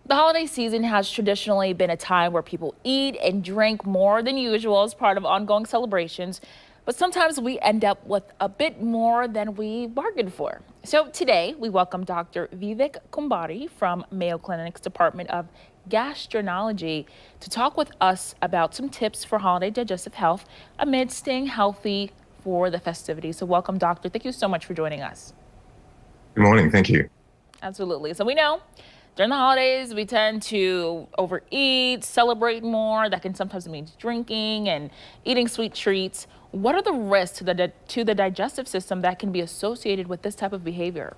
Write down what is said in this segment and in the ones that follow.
The holiday season has traditionally been a time where people eat and drink more than usual as part of ongoing celebrations, but sometimes we end up with a bit more than we bargained for. So today we welcome Dr. Vivek Kumbhari from Mayo Clinic's Department of Gastroenterology to talk with us about some tips for holiday digestive health amid staying healthy for the festivities. So welcome, doctor. Thank you so much for joining us. Good morning. Thank you. Absolutely. So we know during the holidays, we tend to overeat, celebrate more. That can sometimes mean drinking and eating sweet treats. What are the risks to the digestive system that can be associated with this type of behavior?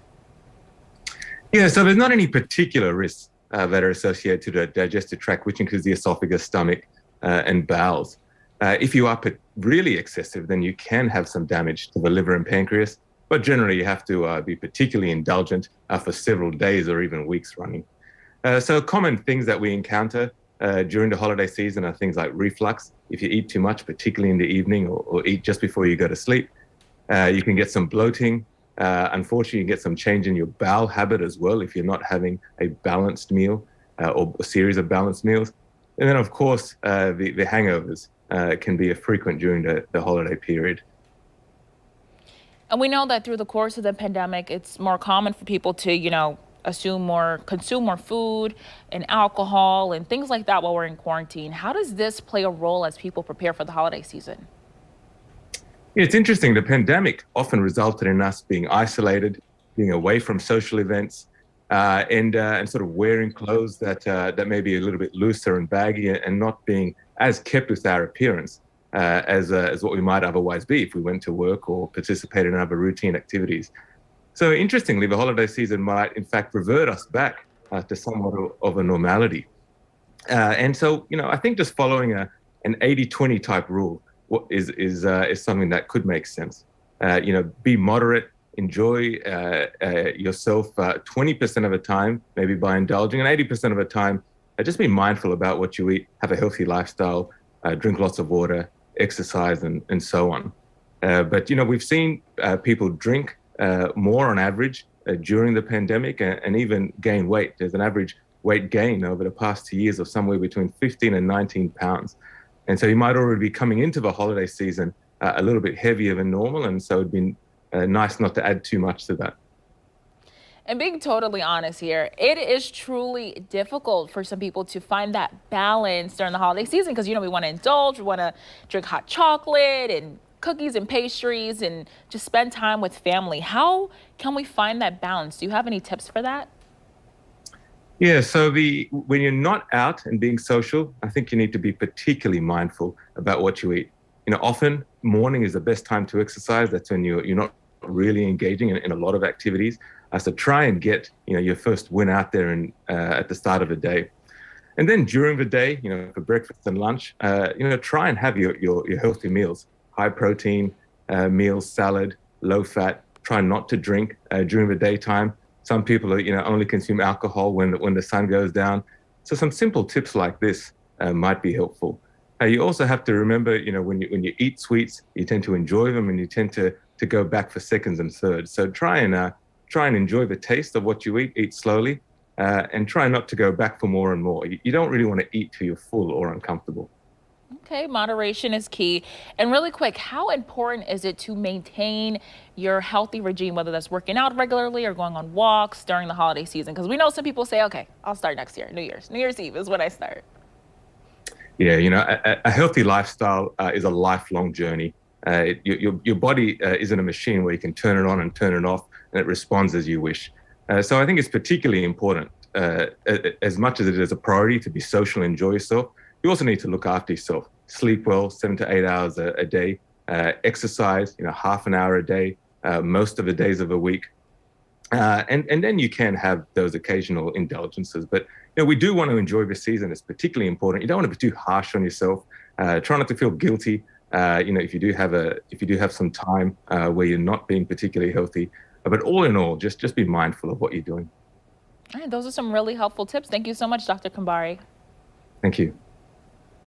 Yeah, so there's not any particular risks that are associated to the digestive tract, which includes the esophagus, stomach, and bowels. If you are really excessive, then you can have some damage to the liver and pancreas, but generally you have to be particularly indulgent for several days or even weeks running. So common things that we encounter during the holiday season are things like reflux. If you eat too much, particularly in the evening or eat just before you go to sleep, you can get some bloating. Unfortunately, you get some change in your bowel habit as well if you're not having a balanced meal or a series of balanced meals. And then, of course, the hangovers can be frequent during the holiday period. And we know that through the course of the pandemic, it's more common for people to, consume more food and alcohol and things like that while we're in quarantine. How does this play a role as people prepare for the holiday season? It's interesting. The pandemic often resulted in us being isolated, being away from social events, and sort of wearing clothes that may be a little bit looser and baggy, and not being as kept with our appearance as what we might otherwise be if we went to work or participated in other routine activities. So interestingly, the holiday season might in fact revert us back to somewhat of a normality. And so, I think just following an 80-20 type rule is something that could make sense. Be moderate, enjoy yourself 20% of the time, maybe by indulging, and 80% of the time, just be mindful about what you eat, have a healthy lifestyle, drink lots of water, exercise, and so on. But we've seen people drink more on average during the pandemic and even gain weight. There's an average weight gain over the past 2 years of somewhere between 15 and 19 pounds. And so you might already be coming into the holiday season a little bit heavier than normal. And so it'd be nice not to add too much to that. And being totally honest here, it is truly difficult for some people to find that balance during the holiday season because, we want to indulge, we want to drink hot chocolate and cookies and pastries and just spend time with family. How can we find that balance? Do you have any tips for that? Yeah, so when you're not out and being social, I think you need to be particularly mindful about what you eat. Often morning is the best time to exercise. That's when you're not really engaging in a lot of activities. So try and get your first win out there and at the start of the day. And then during the day, for breakfast and lunch, try and have your healthy meals, high protein meals, salad, low fat. Try not to drink during the daytime. Some people only consume alcohol when the sun goes down. So some simple tips like this might be helpful. You also have to remember, when you eat sweets, you tend to enjoy them and you tend to go back for seconds and thirds. So try and enjoy the taste of what you eat slowly, and try not to go back for more and more. You don't really want to eat till you're full or uncomfortable. Okay, moderation is key. And really quick, how important is it to maintain your healthy regime, whether that's working out regularly or going on walks during the holiday season? Because we know some people say, okay, I'll start next year, New Year's Eve is when I start. Yeah, a healthy lifestyle is a lifelong journey. Your body isn't a machine where you can turn it on and turn it off, and it responds as you wish. So I think it's particularly important, as much as it is a priority to be social and enjoy yourself. You also need to look after yourself. Sleep well, 7 to 8 hours a day. Exercise, half an hour a day, most of the days of a week. And then you can have those occasional indulgences. But we do want to enjoy the season. It's particularly important. You don't want to be too harsh on yourself. Try not to feel guilty. If you do have some time where you're not being particularly healthy. But all in all, just be mindful of what you're doing. All right, those are some really helpful tips. Thank you so much, Dr. Kumbhari. Thank you.